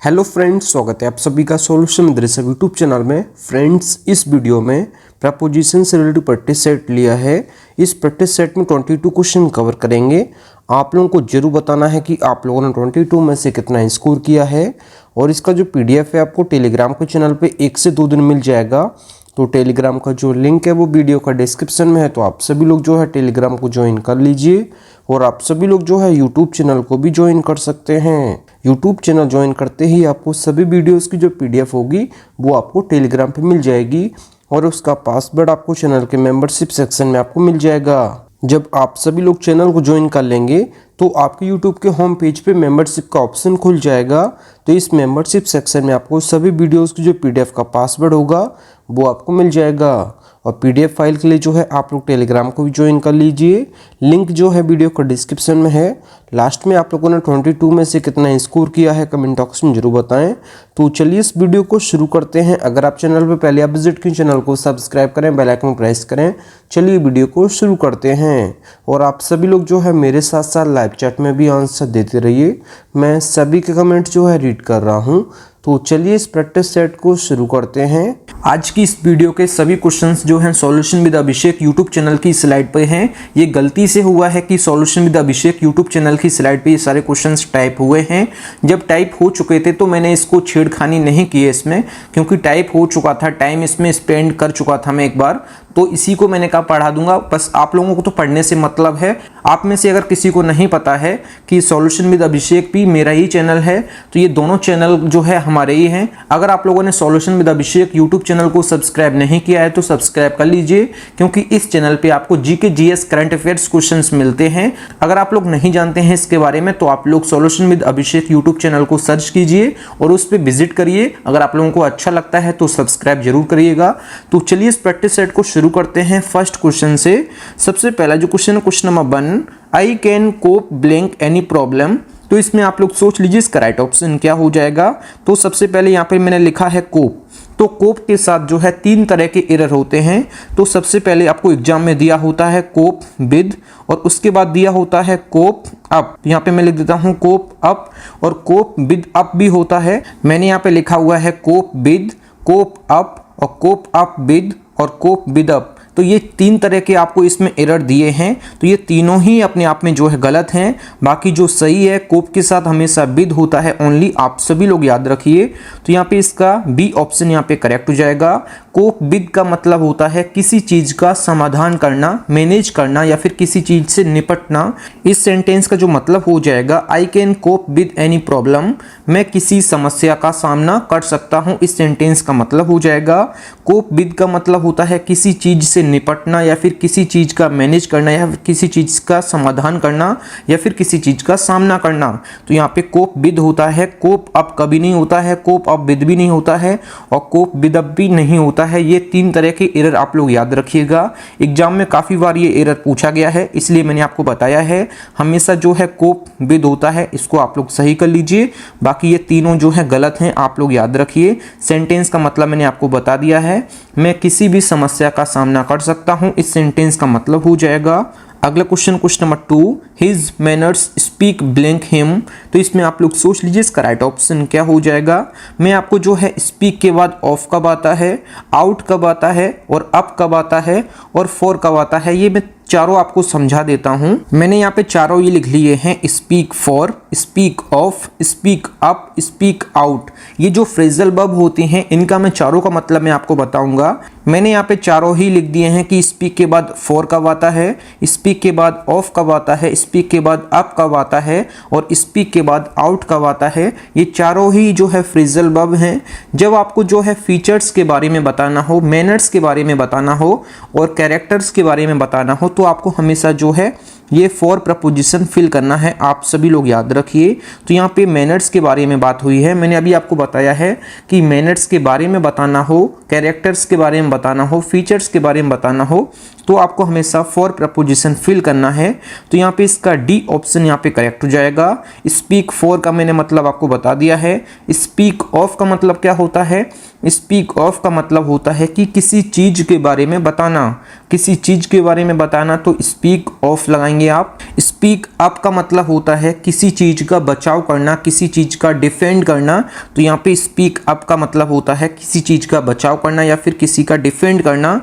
Hello friends, स्वागत है आप सभी का सॉल्यूशन मदरसा यूट्यूब चैनल में। फ्रेंड्स, इस वीडियो में प्रपोजिशन से रिलेटेड प्रैक्टिस सेट लिया है। इस प्रैक्टिस सेट में 22 क्वेश्चन कवर करेंगे। आप लोगों को जरूर बताना है कि आप लोगों ने 22 में से कितना स्कोर किया है। और इसका जो PDF है आपको टेलीग्राम के चैनल पर 1 से 2 दिन मिल जाएगा। तो टेलीग्राम का जो लिंक है वो वीडियो का डिस्क्रिप्शन में है, तो आप सभी लोग जो है टेलीग्राम को ज्वाइन कर लीजिए। और आप सभी लोग जो है यूट्यूब चैनल को भी ज्वाइन कर सकते हैं। यूट्यूब चैनल ज्वाइन करते ही आपको सभी वीडियोस की जो PDF होगी वो आपको टेलीग्राम पे मिल जाएगी और उसका पासवर्ड आपको चैनल के मेंबरशिप सेक्शन में आपको मिल जाएगा। जब आप सभी लोग चैनल को ज्वाइन कर लेंगे तो आपके यूट्यूब के होम पेज पे मेंबरशिप का ऑप्शन खुल जाएगा। तो इस मेंबरशिप सेक्शन में आपको सभी वीडियोस की जो PDF का पासवर्ड होगा वो आपको मिल जाएगा। और PDF फाइल के लिए जो है आप लोग टेलीग्राम को भी ज्वाइन कर लीजिए। लिंक जो है वीडियो का डिस्क्रिप्शन में है। लास्ट में आप लोगों ने 22 में से कितना स्कोर किया है कमेंट बॉक्स में जरूर बताएं। तो चलिए इस वीडियो को शुरू करते हैं। अगर आप चैनल पर पहले आप विजिट करें, चैनल को सब्सक्राइब करें, बेल आइकन प्रेस करें। चलिए वीडियो को शुरू करते हैं। और आप सभी लोग जो है मेरे साथ साथ लाइव चैट में भी आंसर देते रहिए। मैं सभी के कमेंट जो है रीड कर रहा हूँ। तो चलिए इस प्रैक्टिस सेट को शुरू करते हैं। आज की इस वीडियो के सभी क्वेश्चंस जो हैं solution with Abhishek YouTube channel की स्लाइड पे हैं। ये गलती से हुआ है कि solution with Abhishek YouTube channel की स्लाइड पे ये सारे क्वेश्चंस टाइप हुए हैं। जब टाइप हो चुके थे तो मैंने इसको छेड़खानी नहीं की है इसमें, क्योंकि टाइप हो चुका था, टाइम इसमें स्पेंड कर चुका था मैं एक बार, तो इसी को मैंने कहा पढ़ा दूंगा। बस आप लोगों को तो पढ़ने से मतलब है। आप में से अगर किसी को नहीं पता है कि सॉल्यूशन विद अभिषेक भी मेरा ही चैनल है, तो ये दोनों चैनल जो है हमारे ही हैं। अगर आप लोगों ने solution with Abhishek YouTube channel को सब्सक्राइब नहीं किया है तो सब्सक्राइब कर लीजिए, क्योंकि इस चैनल पे आपको GK GS current affairs questions मिलते हैं। अगर आप लोग नहीं जानते हैं इसके बारे में तो आप लोग solution with Abhishek YouTube channel को सर्च कीजिए और उस पर विजिट करिए। अगर आप लोगों को अच्छा लगता है तो सब्सक्राइब जरूर करिएगा। तो चलिए इस प्रैक्टिस सेट को शुरू करते हैं फर्स्ट क्वेश्चन से। सबसे पहला जो क्वेश्चन है question number 1, I can cope blank any problem. तो इसमें आप लोग सोच लीजिए इसका राइट ऑप्शन क्या हो जाएगा। तो सबसे पहले यहाँ पे मैंने लिखा है कोप। तो कोप के साथ जो है 3 तरह के एरर होते हैं। तो सबसे पहले आपको एग्जाम में दिया होता है कोप विद, और उसके बाद दिया होता है कोप अप। यहाँ पे मैं लिख देता हूँ कोप अप, और कोप विद अप भी होता है। मैंने यहाँ पे लिखा हुआ है कोप विद, कोप अप, और कोप अप विद, और कोप विद अप। तो ये 3 तरह के आपको इसमें एरर दिए हैं। तो ये तीनों ही अपने आप में जो है गलत हैं। बाकी जो सही है कोप के साथ हमेशा विद होता है ओनली, आप सभी लोग याद रखिए। तो यहाँ पे इसका बी ऑप्शन यहाँ पे करेक्ट हो जाएगा। कोप विद का मतलब होता है किसी चीज का समाधान करना, मैनेज करना, या फिर किसी चीज से निपटना। इस सेंटेंस का जो मतलब हो जाएगा I can cope with any problem, मैं किसी समस्या का सामना कर सकता हूँ। इस सेंटेंस का मतलब हो जाएगा। कोप विद का मतलब होता है किसी चीज से निपटना, या फिर किसी चीज का मैनेज करना, या फिर किसी चीज का समाधान करना, या फिर किसी चीज का सामना करना। तो यहाँ पे कोप विद होता है, कोप अप कभी नहीं होता है, कोप अप विद भी नहीं होता है, और कोप विद अप भी नहीं होता है। ये 3 तरह के एरर आप लोग याद रखिएगा। एग्जाम में काफी बार ये एरर पूछा गया है, इसलिए मैंने आपको बताया है। हमेशा जो है कोप विद होता है, इसको आप लोग सही कर लीजिए। बाकी ये तीनों जो है गलत हैं, आप लोग याद रखिए। सेंटेंस का मतलब मैंने आपको बता दिया है, मैं किसी भी समस्या का सामना कर सकता हूं। इस सेंटेंस का मतलब हो जाएगा। अगला question question number 2, his manners speak blank him. तो इसमें आप लोग सोच लीजिए इसका राइट ऑप्शन क्या हो जाएगा। मैं आपको जो है स्पीक के बाद ऑफ कब आता है, आउट कब आता है, और अप कब आता है, और फॉर कब आता है, ये मैं चारों आपको समझा देता हूं। मैंने यहाँ पे चारों ये लिख लिए हैं, speak for, speak of, speak up, speak out. ये जो फ्रेजल वर्ब होती हैं इनका मैं चारों का मतलब मैं आपको बताऊंगा। मैंने यहाँ पे चारों ही लिख दिए हैं कि स्पीक के बाद फॉर कब आता है, स्पीक के बाद ऑफ कब आता है, स्पीक के बाद अप कब आता है, और स्पीक के बाद आउट कब आता है। ये चारों ही जो है फ्रेजल वर्ब हैं। जब आपको जो है फीचर्स के बारे में बताना हो, मैनर्स के बारे में बताना हो, और कैरेक्टर्स के बारे में बताना हो, तो आपको हमेशा जो है ये फॉर प्रपोजिशन फिल करना है। आप सभी लोग याद रखिए। तो यहाँ पे मैनर्स के बारे में बात हुई है। मैंने अभी आपको बताया है कि मैनर्स के बारे में बताना हो, कैरेक्टर्स के बारे में बताना हो, फीचर्स के बारे में बताना हो, तो आपको हमेशा फॉर प्रपोजिशन फिल करना है। तो यहाँ पे इसका डी ऑप्शन यहाँ पे करेक्ट हो जाएगा। स्पीक फॉर का मैंने मतलब आपको बता दिया है। स्पीक ऑफ का मतलब क्या होता है, स्पीक ऑफ का मतलब होता है कि किसी चीज के बारे में बताना, किसी चीज के बारे में बताना, तो स्पीक ऑफ लगाएंगे आप। स्पीक अप का मतलब होता है किसी चीज़ का बचाव करना, किसी चीज़ का डिफेंड करना। तो यहाँ पे स्पीक अप का मतलब होता है किसी चीज़ का बचाव करना या फिर किसी का डिफेंड करना।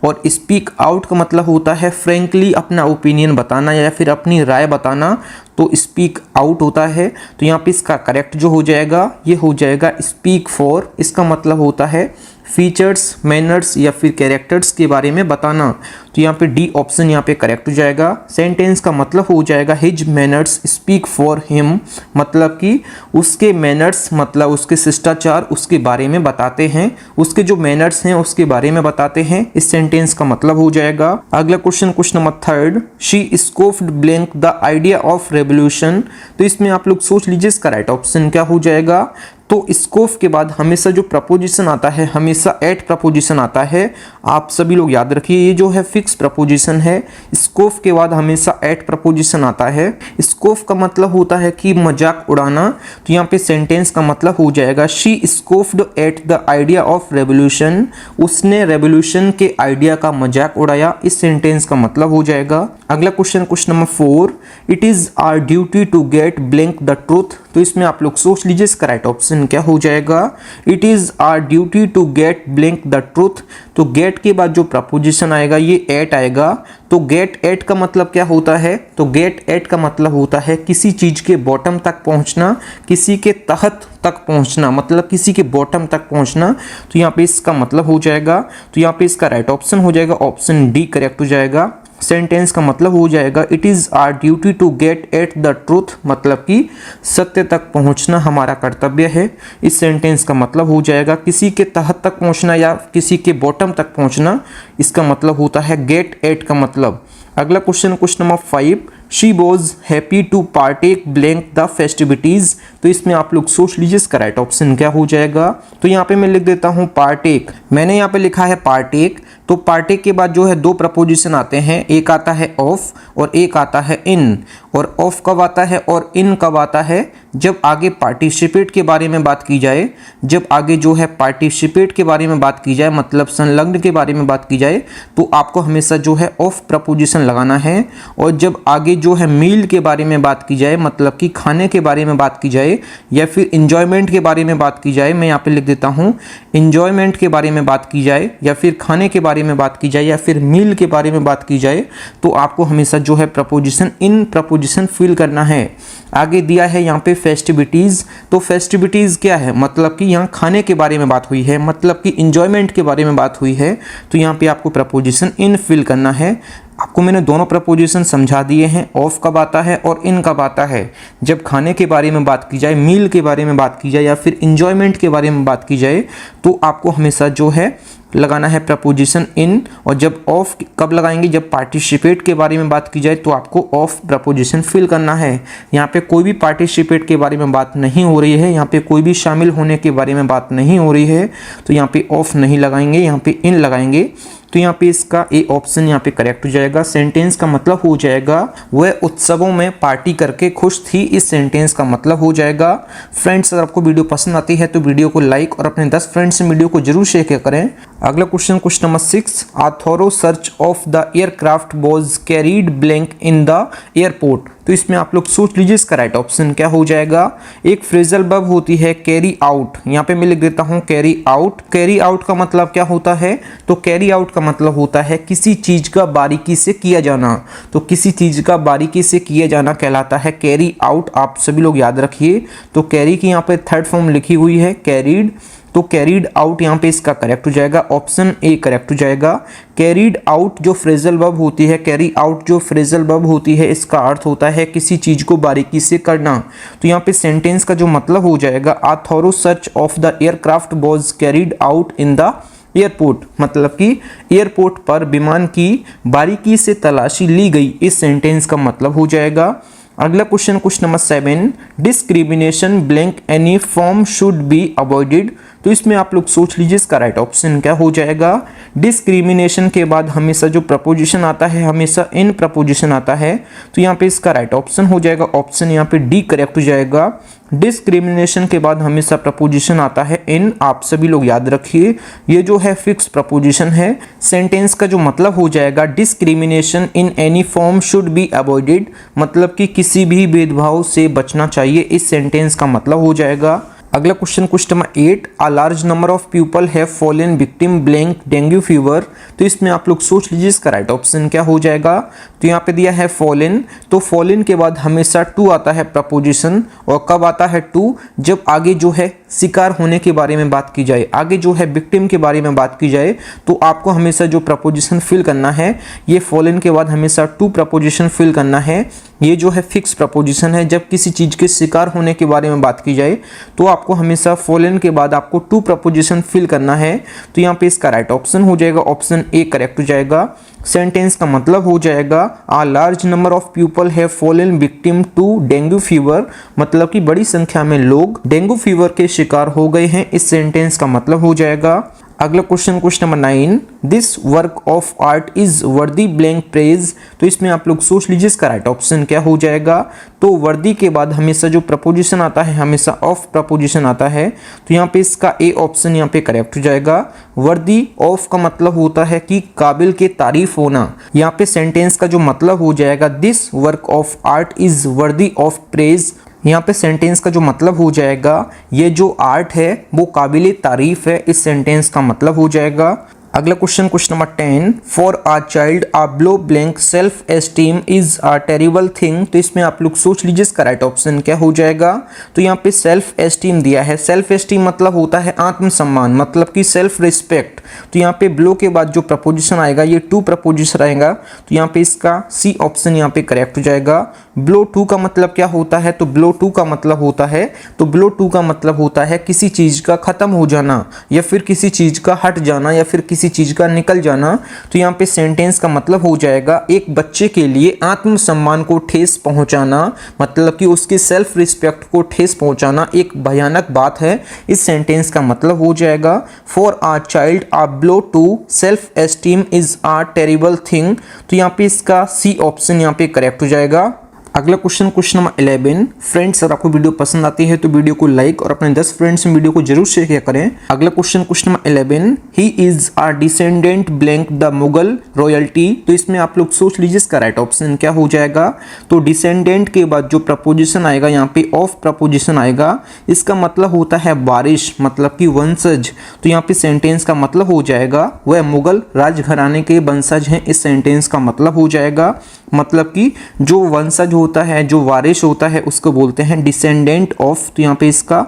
और स्पीक आउट का मतलब होता है फ्रेंकली अपना ओपिनियन बताना या फिर अपनी राय बताना, तो स्पीक आउट होता है। तो यहाँ पे इसका करेक्ट जो हो जाएगा ये हो जाएगा स्पीक फॉर। इसका मतलब होता है फीचर्स, मैनर्स या फिर कैरेक्टर्स के बारे में बताना। तो यहाँ पे डी ऑप्शन यहाँ पे करेक्ट हो जाएगा। सेंटेंस का मतलब हो जाएगा his manners speak for him, मतलब कि उसके मैनर्स मतलब उसके शिष्टाचार उसके बारे में बताते हैं, उसके जो मैनर्स हैं उसके बारे में बताते हैं। इस सेंटेंस का मतलब हो जाएगा। अगला question number 3, she scoffed blank the idea of revolution. तो इसमें आप लोग सोच लीजिए इसका राइट ऑप्शन क्या हो जाएगा। तो स्कोफ के बाद हमेशा जो प्रपोजिशन आता है हमेशा एट प्रपोजिशन आता है। आप सभी लोग याद रखिए ये जो है फिक्स प्रपोजिशन है। स्कोफ के बाद हमेशा एट प्रपोजिशन आता है। स्कोफ का मतलब होता है कि मजाक उड़ाना। तो यहाँ पे सेंटेंस का मतलब हो जाएगा she scoffed at the idea of revolution. उसने रेवोल्यूशन के आइडिया का मजाक उड़ाया। इस सेंटेंस का मतलब हो जाएगा। अगला question number 4, it is our duty to get blank the truth. तो इसमें आप लोग सोच लीजिए इसका राइट ऑप्शन क्या हो जाएगा। It is our duty to get blank the truth. तो गेट के बाद जो प्रपोजिशन आएगा ये एट आएगा। तो गेट एट का मतलब क्या होता है। तो गेट एट का मतलब होता है किसी चीज के बॉटम तक पहुंचना, किसी के तहत तक पहुंचना, मतलब किसी के बॉटम तक पहुंचना। तो यहाँ पे इसका मतलब हो जाएगा। तो यहाँ पे इसका राइट ऑप्शन हो जाएगा ऑप्शन डी करेक्ट हो जाएगा। सेंटेंस का मतलब हो जाएगा it is our duty to get at the truth, मतलब कि सत्य तक पहुंचना हमारा कर्तव्य है। इस सेंटेंस का मतलब हो जाएगा किसी के तहत तक पहुंचना या किसी के बॉटम तक पहुंचना, इसका मतलब होता है गेट एट का मतलब। अगला question number 5, she was happy to partake blank the festivities. तो इसमें आप लोग सोच लीजिए इसका राइट ऑप्शन क्या हो जाएगा। तो यहाँ पे मैं लिख देता हूँ पार्टेक। मैंने यहाँ पे लिखा है पार्टेक। तो पार्टेक के बाद जो है दो प्रपोजिशन आते हैं, एक आता है ऑफ और एक आता है इन। और ऑफ कब आता है और इन कब आता है, जब आगे पार्टिसिपेट के बारे में बात की जाए। जब आगे जो है पार्टिसिपेट के बारे में बात की जाए, मतलब संलग्न के बारे में बात की जाए, तो आपको हमेशा जो है ऑफ प्रपोजिशन लगाना है। और जब आगे जो है मील के बारे में बात की जाए, मतलब कि खाने के बारे में बात की जाए या फिर इंजॉयमेंट के बारे में बात की जाए, मैं यहाँ पे लिख देता हूँ इंजॉयमेंट के बारे में बात की जाए या फिर खाने के बारे में बात की जाए या फिर मील के बारे में बात की जाए, तो आपको हमेशा जो है प्रपोजिशन इन प्रपोजिशन फिल करना है। आगे दिया है यहाँ पे फेस्टिविटीज़। तो फेस्टिविटीज़ क्या है, मतलब कि यहाँ खाने के बारे में बात हुई है, मतलब कि इंजॉयमेंट के बारे में बात हुई है। तो यहाँ पे आपको प्रपोजिशन इन फिल करना है। आपको मैंने दोनों प्रपोजिशन समझा दिए हैं, ऑफ कब आता है और इन कब आता है। जब खाने के बारे में बात की जाए, मील के बारे में बात की जाए या फिर इंजॉयमेंट के बारे में बात की जाए, तो आपको हमेशा जो है लगाना है प्रपोजिशन इन। और जब ऑफ कब लगाएंगे, जब पार्टिसिपेट के बारे में बात की जाए, तो आपको ऑफ प्रपोजिशन फिल करना है। यहाँ पे कोई भी पार्टिसिपेट के बारे में बात नहीं हो रही है, यहाँ पे कोई भी शामिल होने के बारे में बात नहीं हो रही है, तो यहाँ पे ऑफ नहीं लगाएंगे, यहाँ पे इन लगाएंगे। तो यहाँ पे इसका ए ऑप्शन यहाँ पे करेक्ट हो जाएगा। सेंटेंस का मतलब हो जाएगा वह उत्सवों में पार्टी करके खुश थी। इस सेंटेंस का मतलब हो जाएगा। फ्रेंड्स, अगर आपको वीडियो पसंद आती है तो वीडियो को लाइक और अपने 10 फ्रेंड्स से वीडियो को जरूर शेयर करें। अगला question number 6, a thorough search of the aircraft was carried blank in the airport. तो इसमें आप लोग सोच लीजिए इसका राइट ऑप्शन क्या हो जाएगा। एक फ्रेजल वर्ब होती है कैरी आउट, यहाँ पे मैं लिख देता हूँ कैरी आउट। कैरी आउट का मतलब क्या होता है, तो कैरी आउट का मतलब होता है किसी चीज का बारीकी से किया जाना। तो किसी चीज का बारीकी से किया जाना कहलाता है कैरी आउट। आप सभी लोग याद रखिए। तो कैरी की यहाँ पे थर्ड फॉर्म लिखी हुई है कैरीड, तो कैरीड आउट यहाँ पे इसका करेक्ट हो जाएगा, ऑप्शन ए करेक्ट हो जाएगा। कैरीड आउट जो फ्रेजल वर्ब होती है, कैरी आउट जो फ्रेजल वर्ब होती है, इसका अर्थ होता है किसी चीज को बारीकी से करना। तो यहाँ पे सेंटेंस का जो मतलब हो जाएगा, a thorough search of the aircraft was carried out in the airport, मतलब कि एयरपोर्ट पर विमान की बारीकी से तलाशी ली गई। इस सेंटेंस का मतलब हो जाएगा। अगला question number 7, discrimination blank any form should be avoided. तो इसमें आप लोग सोच लीजिए इसका राइट ऑप्शन क्या हो जाएगा। डिस्क्रिमिनेशन के बाद हमेशा जो प्रपोजिशन आता है हमेशा इन प्रपोजिशन आता है। तो यहाँ पे इसका राइट ऑप्शन हो जाएगा, ऑप्शन यहाँ पे डी करेक्ट हो जाएगा। डिस्क्रिमिनेशन के बाद हमेशा प्रपोजिशन आता है इन। आप सभी लोग याद रखिए, ये जो है फिक्स प्रपोजिशन है। सेंटेंस का जो मतलब हो जाएगा discrimination in any form should be avoided, मतलब कि किसी भी भेदभाव से बचना चाहिए, इस सेंटेंस का मतलब हो जाएगा। अगला question number 8, a large number of people have fallen victim blank dengue fever. तो इसमें आप लोग सोच लीजिए इसका राइट ऑप्शन क्या हो जाएगा। तो यहाँ पे दिया है फॉलन, तो फॉलन के बाद हमेशा टू आता है प्रपोजिशन। और कब आता है टू? जब आगे जो है शिकार होने के बारे में बात की जाए, आगे जो है विक्टिम के बारे में बात की जाए, तो आपको हमेशा जो प्रपोजिशन फिल करना है, ये फॉलन के बाद हमेशा टू प्रपोजिशन फिल करना है। ये जो है फिक्स प्रपोजिशन है। जब किसी चीज़ के शिकार होने के बारे में बात की जाए तो आपको हमेशा फॉलन के बाद आपको टू प्रपोजिशन फिल करना है। तो यहाँ पे इसका राइट ऑप्शन हो जाएगा ऑप्शन ए करेक्ट हो जाएगा। सेंटेंस का मतलब हो जाएगा a large number of people have fallen victim to dengue fever, मतलब कि बड़ी संख्या में लोग डेंगू फीवर के शिकार हो गए हैं, इस सेंटेंस का मतलब हो जाएगा। अगला question number 9, this work of art is वर्दी ब्लैंक प्रेज। तो इसमें आप लोग सोच लीजिए इसका राइट ऑप्शन क्या हो जाएगा। तो वर्दी के बाद हमेशा जो प्रपोजिशन आता है हमेशा ऑफ प्रपोजिशन आता है, तो यहाँ पे इसका ए ऑप्शन यहाँ पे करेक्ट हो जाएगा। वर्दी ऑफ का मतलब होता है कि काबिल के तारीफ होना। यहाँ पे सेंटेंस का जो मतलब हो जाएगा this work of art is worthy of praise. यहाँ पे सेंटेंस का जो मतलब हो जाएगा ये जो आर्ट है वो काबिल तारीफ है, इस सेंटेंस का मतलब हो जाएगा। अगला question number 10, for a child a blow blank self esteem is a terrible thing. तो इसमें आप लोग सोच लीजिए इसका राइट ऑप्शन क्या हो जाएगा। तो यहाँ पे सेल्फ एस्टीम दिया है। सेल्फ एस्टीम मतलब होता है आत्मसम्मान, मतलब कि सेल्फ रिस्पेक्ट। तो यहाँ पे ब्लो के बाद जो प्रपोजिशन आएगा ये टू प्रपोजिशन आएगा, तो यहाँ पे इसका सी ऑप्शन यहाँ पे करेक्ट हो जाएगा। ब्लो टू का मतलब क्या होता है? तो ब्लो टू का मतलब होता है, तो ब्लो टू का मतलब होता है किसी चीज का खत्म हो जाना या फिर किसी चीज का हट जाना या फिर किसी चीज का निकल जाना। तो यहाँ पे सेंटेंस का मतलब हो जाएगा एक बच्चे के लिए आत्मसम्मान को ठेस पहुंचाना, मतलब कि उसके सेल्फ रिस्पेक्ट को ठेस पहुंचाना एक भयानक बात है, इस सेंटेंस का मतलब हो जाएगा for a child a blow to self esteem is a terrible thing. तो यहाँ पे इसका सी ऑप्शन यहाँ पे करेक्ट हो जाएगा। अगला क्वेश्चन नंबर 11, फ्रेंड्स अगर आपको वीडियो पसंद आती है तो वीडियो को लाइक और अपने 10 फ्रेंड्स में वीडियो को जरूर शेयर करें। अगला question number 11, he is a descendant blank the Mughal royalty. तो इसमें आप लोग सोच लीजिए इसका राइट ऑप्शन क्या हो जाएगा। तो डिसेंडेंट के बाद जो प्रपोजिशन आएगा यहाँ पे ऑफ प्रपोजिशन आएगा, इसका मतलब होता है बारिश, मतलब कि वंशज। तो यहाँ पे सेंटेंस का मतलब हो जाएगा वह मुगल राजघराने के वंशज हैं, इस सेंटेंस का मतलब हो जाएगा। मतलब कि जो वंशज होता है, जो वारिश होता है, उसको बोलते हैं डिसेंडेंट ऑफ। तो यहाँ पे इसका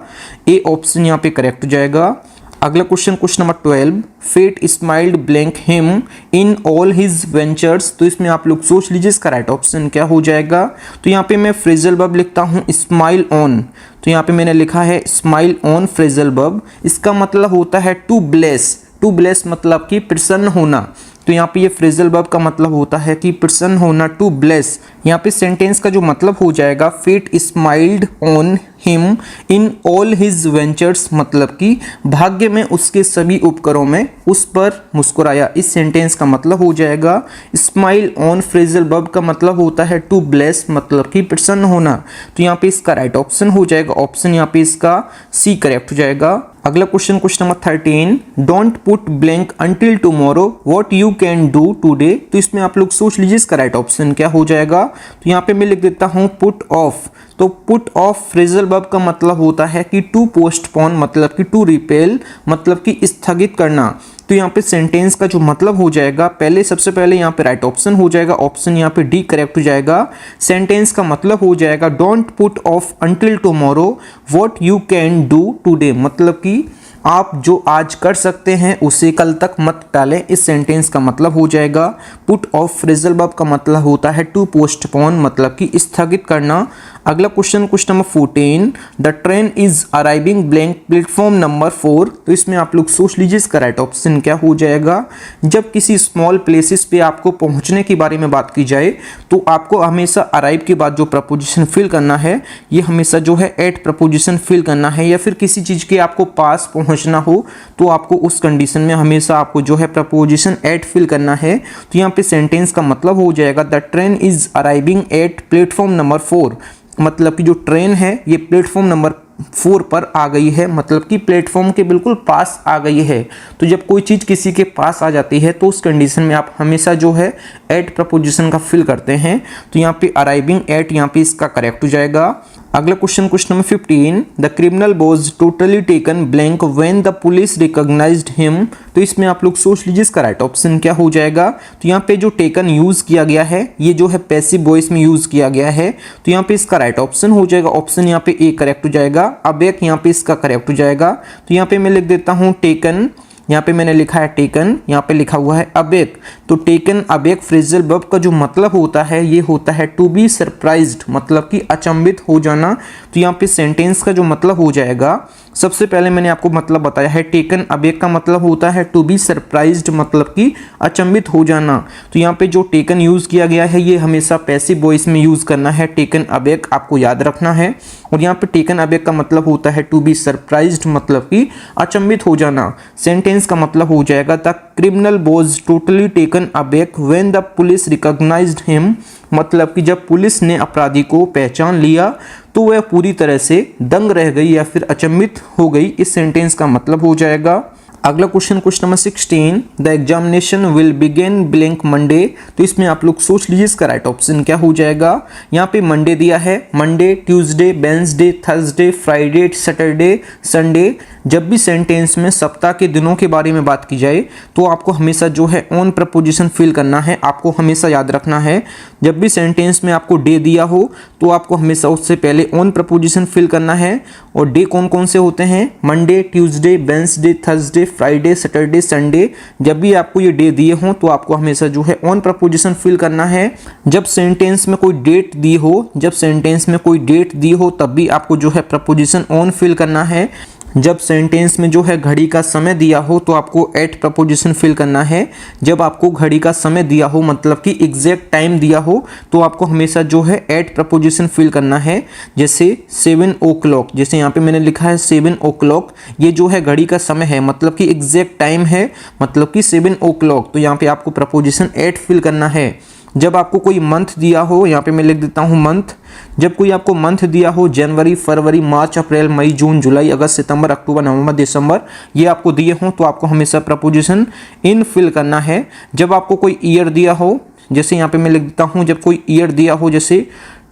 ए ऑप्शन यहाँ पे करेक्ट हो जाएगा। अगला question number 12, fate smiled blank him in all his ventures. तो इसमें आप लोग सोच लीजिए इसका राइट ऑप्शन क्या हो जाएगा। तो यहाँ पे मैं फ्रेजल वर्ब लिखता हूँ स्माइल ऑन, तो यहाँ पे मैंने लिखा है स्माइल ऑन फ्रेजल वर्ब। इसका मतलब होता है टू ब्लेस। टू ब्लेस मतलब कि प्रसन्न होना। तो यहाँ पे ये फ्रेजल वर्ब का मतलब होता है कि प्रसन्न होना, टू ब्लेस। यहाँ पे सेंटेंस का जो मतलब हो जाएगा fate smiled on him in all his ventures, मतलब कि भाग्य में उसके सभी उपकरों में उस पर मुस्कुराया, इस सेंटेंस का मतलब हो जाएगा। स्माइल ऑन फ्रेजल वर्ब का मतलब होता है टू ब्लेस, मतलब कि प्रसन्न होना। तो यहाँ पे इसका राइट ऑप्शन हो जाएगा ऑप्शन यहाँ पे इसका सी करेक्ट हो जाएगा। अगला question number 13, don't put blank until tomorrow what you can do today. तो इसमें आप लोग सोच लीजिए इसका राइट ऑप्शन क्या हो जाएगा। तो यहाँ पे मैं लिख देता हूँ पुट ऑफ। तो पुट ऑफ फ्रेजल वर्ब का मतलब होता है कि टू पोस्टपोन, मतलब कि टू रिपेल, मतलब कि स्थगित करना। तो यहाँ पे सेंटेंस का जो मतलब हो जाएगा, पहले सबसे पहले यहाँ पे राइट ऑप्शन हो जाएगा, ऑप्शन यहाँ पे डी करेक्ट हो जाएगा। सेंटेंस का मतलब हो जाएगा don't put off until tomorrow what you can do today, मतलब कि आप जो आज कर सकते हैं उसे कल तक मत टालें, इस सेंटेंस का मतलब हो जाएगा। पुट ऑफ फ्रेजल वर्ब का मतलब होता है टू पोस्टपोन, मतलब कि स्थगित करना। अगला question number 14, the train is arriving blank platform number 4। तो इसमें आप लोग सोच लीजिए इसका राइट ऑप्शन क्या हो जाएगा। जब किसी स्मॉल प्लेसेस पे आपको पहुंचने के बारे में बात की जाए तो आपको हमेशा अराइव के बाद जो प्रपोजिशन फिल करना है ये हमेशा जो है एट प्रपोजिशन फिल करना है, या फिर किसी चीज के आपको पास पहुंचना हो तो आपको उस कंडीशन में हमेशा आपको जो है प्रपोजिशन एट फिल करना है। तो यहाँ पे सेंटेंस का मतलब हो जाएगा the train is arriving at platform number 4। मतलब कि जो ट्रेन है ये प्लेटफॉर्म नंबर 4 पर आ गई है, मतलब कि प्लेटफॉर्म के बिल्कुल पास आ गई है। तो जब कोई चीज़ किसी के पास आ जाती है तो उस कंडीशन में आप हमेशा जो है एट प्रपोजिशन का फिल करते हैं। तो यहाँ पे अराइविंग एट, यहाँ पे इसका करेक्ट हो जाएगा। अगला question number 15, the criminal was totally taken blank when the police recognised him. तो इसमें आप लोग सोच लीजिए इसका राइट ऑप्शन क्या हो जाएगा। तो यहाँ पे जो टेकन यूज किया गया है ये जो है पैसिव वॉइस में यूज किया गया है, तो यहाँ पे इसका राइट ऑप्शन हो जाएगा, ऑप्शन यहाँ पे ए करेक्ट हो जाएगा। अब एक यहाँ पे इसका करेक्ट हो जाएगा। तो यहाँ पे मैं लिख देता हूँ टेकन, यहाँ पे मैंने लिखा है टेकन, यहाँ पे लिखा हुआ है अबेक। तो टेकन अबेक फ्रेजल वर्ब का जो मतलब होता है ये होता है टू बी सरप्राइज्ड, मतलब कि अचंभित हो जाना। तो यहाँ पे सेंटेंस का जो मतलब हो जाएगा, सबसे पहले मैंने आपको मतलब बताया है, टेकन अबेक का मतलब होता है टू बी सरप्राइज्ड, मतलब कि अचंभित हो जाना। तो यहाँ पे जो टेकन यूज किया गया है ये हमेशा पैसिव वॉइस में यूज करना है, टेकन अबेक आपको याद रखना है। और यहाँ पे टेकन अबेक का मतलब होता है टू बी सरप्राइज्ड, मतलब कि अचंभित हो जाना। सेंटेंस का मतलब हो जाएगा the criminal was totally taken aback when the police recognised him, मतलब कि जब पुलिस ने अपराधी को पहचान लिया तो वह पूरी तरह से दंग रह गई या फिर अचंभित हो गई, इस सेंटेंस का मतलब हो जाएगा। अगला question number 16, the examination will begin blank Monday. तो इसमें आप लोग सोच लीजिए इसका राइट ऑप्शन क्या हो जाएगा। यहाँ पे मंडे दिया है, Monday, Tuesday, Wednesday, Thursday, Friday, Saturday, Sunday. जब भी सेंटेंस में सप्ताह के दिनों के बारे में बात की जाए तो आपको हमेशा जो है ऑन प्रपोजिशन फिल करना है, आपको हमेशा याद रखना है। जब भी सेंटेंस में आपको डे दिया हो तो आपको हमेशा उससे पहले ऑन प्रपोजिशन फिल करना है। और डे कौन कौन से होते हैं, Monday, Tuesday, Wednesday, Thursday, Friday, Saturday, Sunday. जब भी आपको ये डे दिए हों तो आपको हमेशा जो है ऑन प्रपोजिशन फिल करना है। जब सेंटेंस में कोई डेट दी हो, जब सेंटेंस में कोई डेट दी हो तब भी आपको जो है प्रपोजिशन ऑन फिल करना है। जब सेंटेंस में जो है घड़ी का समय दिया हो तो आपको एट प्रपोजिशन फिल करना है। जब आपको घड़ी का समय दिया हो, मतलब कि एग्जैक्ट टाइम दिया हो, तो आपको हमेशा जो है एट प्रपोजिशन फिल करना है। जैसे 7 o'clock, जैसे यहाँ पे मैंने लिखा है 7 o'clock, ये जो है घड़ी का समय है, मतलब कि एग्जैक्ट टाइम है, मतलब कि 7 o'clock। तो यहाँ पे आपको प्रपोजिशन एट फिल करना है। जब आपको कोई मंथ दिया हो, यहाँ पे मैं लिख देता हूँ मंथ, जब कोई आपको मंथ दिया हो, जनवरी, फरवरी, मार्च, अप्रैल, मई, जून, जुलाई, अगस्त, सितंबर, अक्टूबर, नवंबर, दिसंबर, ये आपको दिए हों तो आपको हमेशा प्रपोजिशन इन फिल करना है। जब आपको कोई ईयर दिया हो, जैसे यहाँ पे मैं लिख देता हूँ, जब कोई ईयर दिया हो जैसे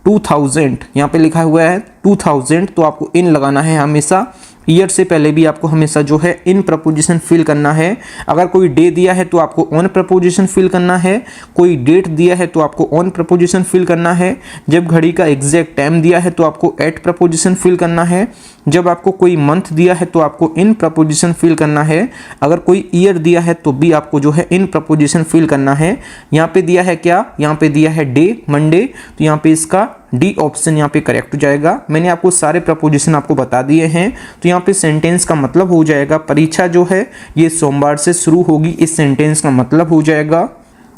2000, यहाँ पे लिखा हुआ है 2000, तो आपको इन लगाना है हमेशा। ईयर से पहले भी आपको हमेशा जो है इन प्रपोजिशन फिल करना है। अगर कोई डे दिया है तो आपको ऑन प्रपोजिशन फिल करना है, कोई डेट दिया है तो आपको ऑन प्रपोजिशन फिल करना है। जब घड़ी का एग्जैक्ट टाइम दिया है तो आपको एट प्रपोजिशन फिल करना है। जब आपको कोई मंथ दिया है तो आपको इन प्रपोजिशन फिल करना है। अगर कोई ईयर दिया है तो भी आपको जो है इन प्रपोजिशन फिल करना है। यहाँ पे दिया है क्या, यहाँ पे दिया है डे, मंडे, तो यहाँ पे इसका डी ऑप्शन यहाँ पे करेक्ट हो जाएगा। मैंने आपको सारे प्रपोजिशन आपको बता दिए हैं। तो यहाँ पे सेंटेंस का मतलब हो जाएगा, परीक्षा जो है ये सोमवार से शुरू होगी, इस सेंटेंस का मतलब हो जाएगा।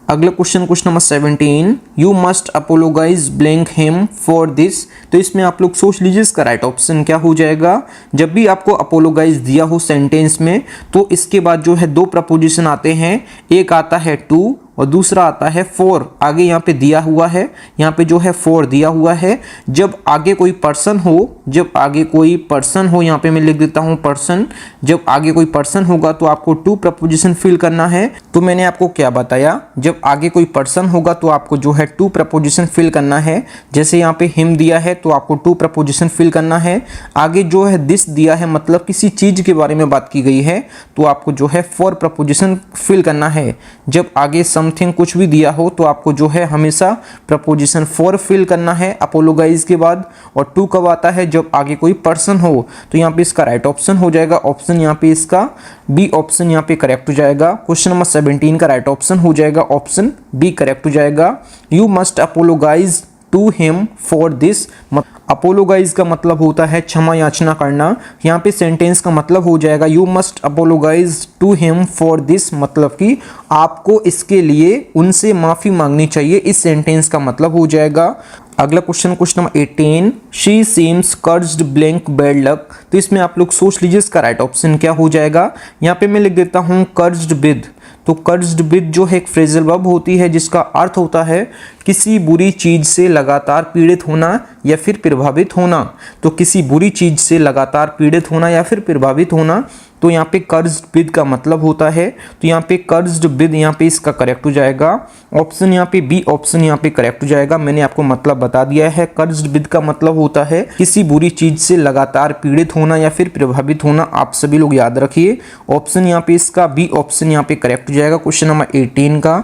अगला question number 17, you must apologise blank him for this. तो इसमें आप लोग सोच लीजिए इसका राइट ऑप्शन क्या हो जाएगा। जब भी आपको अपोलोगाइज दिया हो सेंटेंस में तो इसके बाद जो है दो प्रपोजिशन आते हैं, एक आता है टू और दूसरा आता है फॉर। आगे यहाँ पे दिया हुआ है, यहाँ पे जो है फॉर दिया हुआ है। जब आगे कोई पर्सन हो, जब आगे कोई पर्सन हो, यहाँ पे मैं लिख देता हूँ पर्सन, जब आगे कोई पर्सन होगा तो आपको टू प्रपोजिशन फिल करना है। तो मैंने आपको क्या बताया, जब आगे कोई पर्सन होगा तो आपको जो है टू प्रपोजिशन फिल करना है। जैसे यहाँ पे हिम दिया है तो आपको टू प्रपोजिशन फिल करना है। आगे जो है दिस दिया है, मतलब किसी चीज के बारे में बात की गई है, तो आपको जो है फॉर प्रपोजिशन फिल करना है। जब आगे समथिंग कुछ भी दिया हो तो आपको जो है हमेशा प्रपोजिशन फॉर फिल करना है अपोलोगाइज के बाद। और टू कब आता है, जब आगे कोई पर्सन हो। तो यहाँ पे इसका राइट ऑप्शन हो जाएगा, ऑप्शन यहाँ पे इसका बी ऑप्शन यहाँ पे करेक्ट हो जाएगा। क्वेश्चन नंबर 17 का राइट ऑप्शन हो जाएगा ऑप्शन बी करेक्ट हो जाएगा। You must apologise to him for this. Apologise का मतलब होता है क्षमा याचना करना। यहाँ पे सेंटेंस का मतलब हो जाएगा you must apologise to him for this, मतलब कि आपको इसके लिए उनसे माफ़ी मांगनी चाहिए, इस सेंटेंस का मतलब हो जाएगा। अगला question number 18, she seems cursed blank bad luck. तो इसमें आप लोग सोच लीजिए इसका राइट ऑप्शन क्या हो जाएगा। यहाँ पे मैं लिख देता हूँ कर्ज्ड विद। तो कर्ज्ड विद जो है एक फ्रेजल वर्ब होती है जिसका अर्थ होता है किसी बुरी चीज से लगातार पीड़ित होना या फिर प्रभावित होना। तो किसी बुरी चीज से लगातार पीड़ित होना या फिर प्रभावित होना, तो यहाँ पे कर्ज्ड विद का मतलब होता है। तो यहाँ पे कर्ज्ड विद यहाँ पे इसका करेक्ट हो जाएगा ऑप्शन, यहाँ पे बी ऑप्शन यहाँ पे करेक्ट हो जाएगा। मैंने आपको मतलब बता दिया है। कर्ज्ड विद का मतलब होता है किसी बुरी चीज से लगातार पीड़ित होना या फिर प्रभावित होना। आप सभी लोग याद रखिए ऑप्शन यहाँ पे इसका बी ऑप्शन यहाँ पे करेक्ट हो जाएगा क्वेश्चन नंबर 18 का।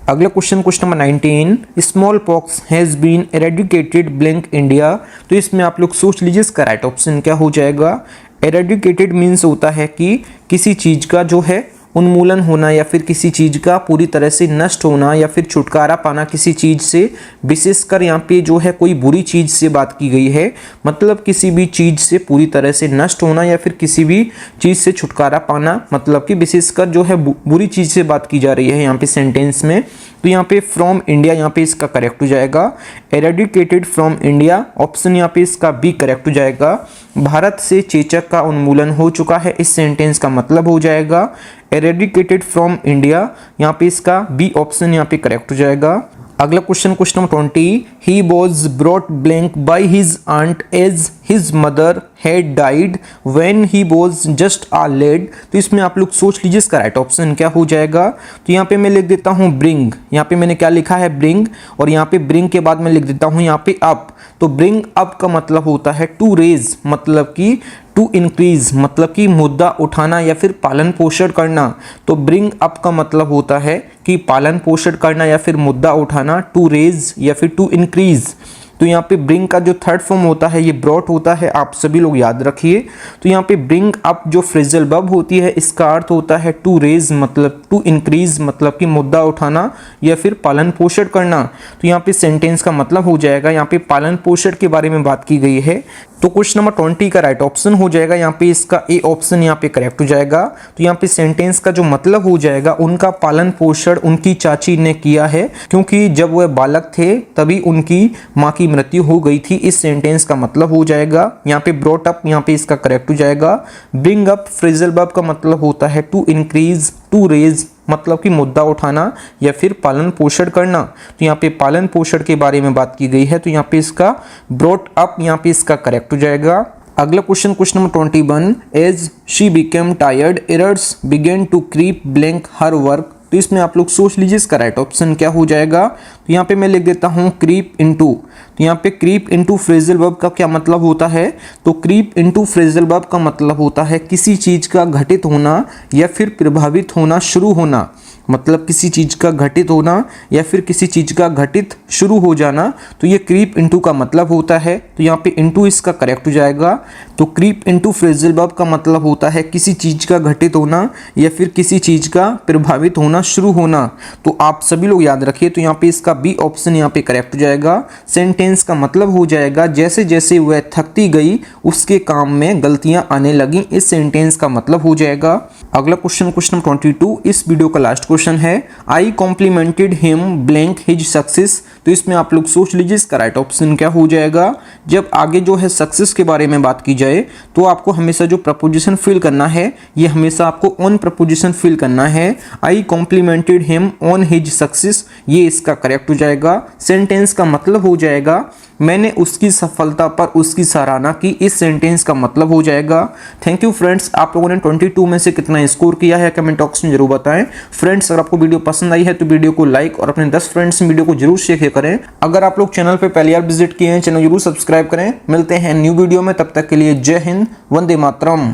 अगला question number 19, smallpox has been eradicated blank India. तो इसमें आप लोग सोच लीजिए इसका राइट ऑप्शन क्या हो जाएगा। एरेडिकेटेड मीन्स होता है कि किसी चीज का जो है उन्मूलन होना या फिर किसी चीज का पूरी तरह से नष्ट होना या फिर छुटकारा पाना किसी चीज से। विशेषकर यहाँ पे जो है कोई बुरी चीज से बात की गई है, मतलब किसी भी चीज से पूरी तरह से नष्ट होना या फिर किसी भी चीज से छुटकारा पाना, मतलब कि विशेषकर जो है बुरी चीज से बात की जा रही है यहाँ पे सेंटेंस में। तो यहाँ पे फ्रॉम इंडिया यहाँ पे इसका करेक्ट हो जाएगा। एरेडिकेटेड फ्रॉम इंडिया ऑप्शन यहाँ पे इसका बी करेक्ट हो जाएगा। भारत से चेचक का उन्मूलन हो चुका है, इस सेंटेंस का मतलब हो जाएगा एरेडिकेटेड फ्रॉम इंडिया, यहाँ पे इसका बी ऑप्शन यहाँ पे करेक्ट हो जाएगा। अगला question number 20, he was brought blank by his aunt as his mother had died when he was just a lad. तो इसमें आप लोग सोच लीजिए इसका राइट ऑप्शन क्या हो जाएगा। तो यहाँ पे मैं लिख देता हूँ ब्रिंग, यहाँ पे मैंने क्या लिखा है ब्रिंग, और यहाँ पे ब्रिंग के बाद मैं लिख देता हूँ यहाँ पे अप। तो ब्रिंग अप का मतलब होता है टू रेज, मतलब कि टू इंक्रीज, मतलब कि मुद्दा उठाना या फिर पालन पोषण करना। तो ब्रिंग अप का मतलब होता है कि पालन पोषण करना या फिर मुद्दा उठाना, टू रेज या फिर टू इंक्रीज। तो यहाँ पे ब्रिंग का जो थर्ड फॉर्म होता है ये ब्रॉट होता है, आप सभी लोग याद रखिए। तो यहाँ पे ब्रिंग अप जो फ्रेजल वर्ब होती है इसका अर्थ होता है टू रेज, मतलब टू इंक्रीज, मतलब कि मुद्दा उठाना या फिर पालन पोषण करना। तो यहाँ पे सेंटेंस का मतलब हो जाएगा, यहाँ पे पालन पोषण के बारे में बात की गई है। तो क्वेश्चन नंबर 20 का राइट ऑप्शन हो जाएगा यहाँ पे इसका ए ऑप्शन यहाँ पे करेक्ट हो जाएगा। तो यहाँ पे सेंटेंस का जो मतलब हो जाएगा उनका पालन पोषण उनकी चाची ने किया है, क्योंकि जब वह बालक थे तभी उनकी माँ की मृत्यु हो गई थी। इस सेंटेंस का मतलब हो जाएगा यहाँ पे ब्रॉट अप, यहाँ पे इसका करेक्ट हो जाएगा। ब्रिंग अप फ्रेजल वर्ब का मतलब होता है टू इंक्रीज, टू रेज, मतलब कि मुद्दा उठाना या फिर पालन पोषण करना। तो यहाँ पे पालन पोषण के बारे में बात की गई है, तो यहाँ पे इसका ब्रॉट अप यहाँ पे इसका करेक्ट हो जाएगा। अगला question number 21, as she became tired errors began to creep blank her work. तो इसमें आप लोग सोच लीजिए इसका राइट ऑप्शन क्या हो जाएगा। तो यहाँ पे मैं लिख देता हूँ क्रीप इनटू। तो यहाँ पे क्रीप इनटू फ्रेजल वर्ब का क्या मतलब होता है। तो क्रीप इनटू फ्रेजल वर्ब का मतलब होता है किसी चीज का घटित होना या फिर प्रभावित होना, शुरू होना, मतलब किसी चीज का घटित होना या फिर किसी चीज का घटित शुरू हो जाना। तो ये क्रीप इनटू का मतलब होता है। तो यहाँ पे इनटू इसका करेक्ट हो जाएगा। तो क्रीप इनटू फ्रेजल वर्ब का मतलब होता है किसी चीज का घटित होना या फिर किसी चीज का प्रभावित होना, शुरू होना। तो आप सभी लोग याद रखिए। तो यहाँ पे इसका बी ऑप्शन यहाँ पे करेक्ट हो जाएगा। सेंटेंस का मतलब हो जाएगा जैसे जैसे वह थकती गई उसके काम में गलतियां आने लगी। इस सेंटेंस का मतलब हो जाएगा। अगला क्वेश्चन 22, इस वीडियो का लास्ट क्वेश्चन है I complimented him blank his success. तो इसमें आप लोग सोच लीजिए इसका राइट ऑप्शन क्या हो जाएगा। जब आगे जो है सक्सेस के बारे में बात की जाए तो आपको हमेशा जो प्रपोजिशन फिल करना है ये हमेशा आपको ऑन प्रपोजिशन फिल करना है। I complimented him on his success, ये इसका करेक्ट हो जाएगा। सेंटेंस का मतलब हो जाएगा मैंने उसकी सफलता पर उसकी सराहना की। इस सेंटेंस का मतलब हो जाएगा। Thank you friends. आप लोगों ने 22 में से कितना स्कोर किया है कमेंट बॉक्स में जरूर बताएं। फ्रेंड्स, अगर आपको वीडियो पसंद आई है तो वीडियो को लाइक और अपने 10 फ्रेंड्स में वीडियो को जरूर शेयर करें। अगर आप लोग चैनल पर पहली बार विजिट किए हैं, चैनल जरूर सब्सक्राइब करें। मिलते हैं न्यू वीडियो में, तब तक के लिए जय हिंद, वंदे मातरम।